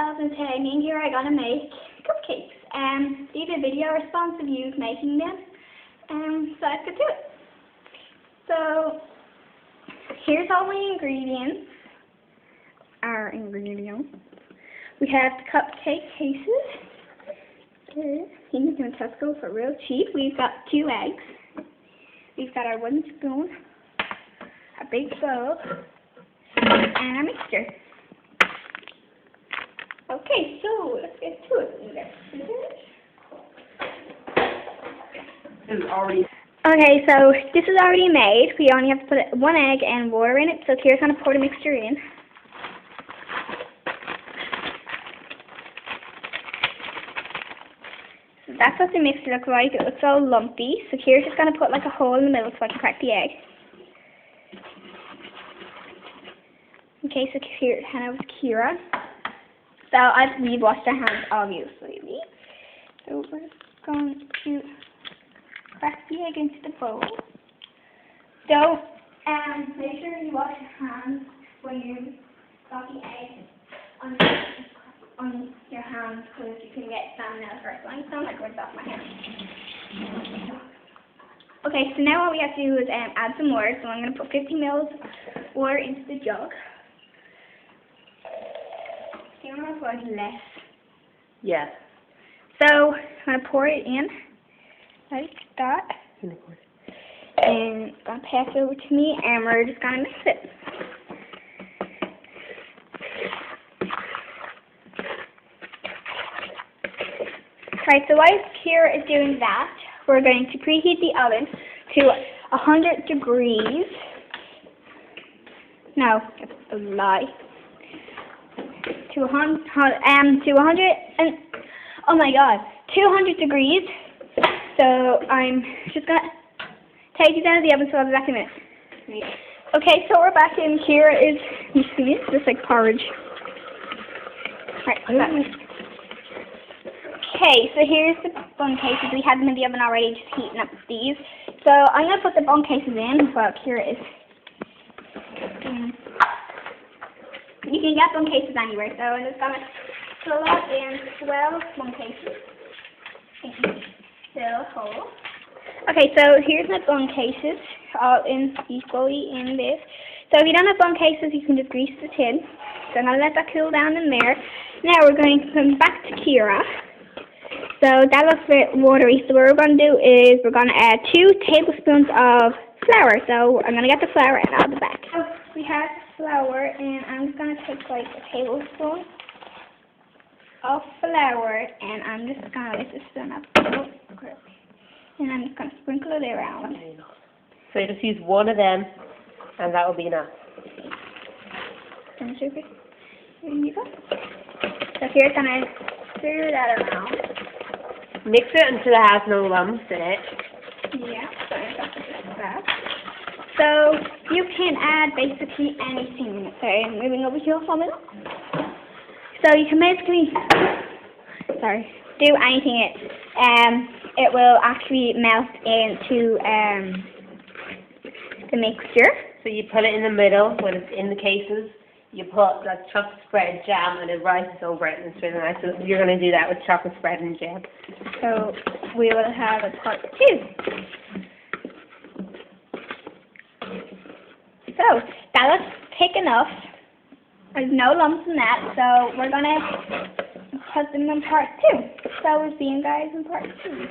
and today me and Kira are going to make cupcakes. Leave a video response of you making them. So let's get to it. So here's all my ingredients. Our ingredients. We have the cupcake cases. You can get them in Tesco for real cheap. We've got 2 eggs. We've got our wooden spoon, a big bowl, and our mixture. Okay, so let's get to it. Okay, so this is already made. We only have to put 1 egg and water in it. So Kira's going to pour the mixture in. So that's what the mixture looks like. It looks all lumpy. So Kira's just going to put like a hole in the middle so I can crack the egg. Okay, so hand over to Kira. So we've washed our hands, obviously. So we're just going to crack the egg into the bowl. So, make sure you wash your hands when you got the egg on your hands, because you can get salmonella first. I sound like ripped off my hand. Okay, so now what we have to do is add some water. So I'm going to put 50 ml water into the jug. I'm going to put less. Yeah. So I'm going to pour it in like that. And I'm going to pass it over to me, and we're just going to mix it. Right, so while Kira is doing that, we're going to preheat the oven to 100 degrees. No, that's a lie. To 100 and oh my god, 200 degrees. So I'm just gonna take it out of the oven, so I'll be back in a minute. Okay, so we're back in. Kira is mixing it just like porridge. Right. Okay, so here's the bun cases. We had them in the oven already, just heating up these. So I'm gonna put the bun cases in while Kira is. You can get bun cases anywhere, so I'm just going to slot in 12 bun cases into the hole. Okay, so here's my bun cases, all in equally in this. So if you don't have bun cases, you can just grease the tin. So I'm going to let that cool down in there. Now we're going to come back to Kira. So that looks a bit watery, so what we're going to do is we're going to add 2 tablespoons of flour. So I'm going to get the flour and out the back. So we have flour, and I'm just going to take like a tablespoon of flour, and I'm just going to let this spoon up. And I'm just going to sprinkle it around. So you just use 1 of them, and that will be enough. And sugar. There you go. So here's going to stir that around. Mix it until it has no lumps in it. Yeah, so I'm going to put that. So you can add basically anything in it. Sorry, I'm moving over here for a minute. So you can basically, do anything in it. It will actually melt into the mixture. So you put it in the middle when it's in the cases. You put like chocolate spread jam and it rises over it, and it's really nice. So you're going to do that with chocolate spread and jam. So we will have a part 2. So that looks thick enough. There's no lumps in that, so we're gonna put them in part 2. So we'll see you guys in part 2.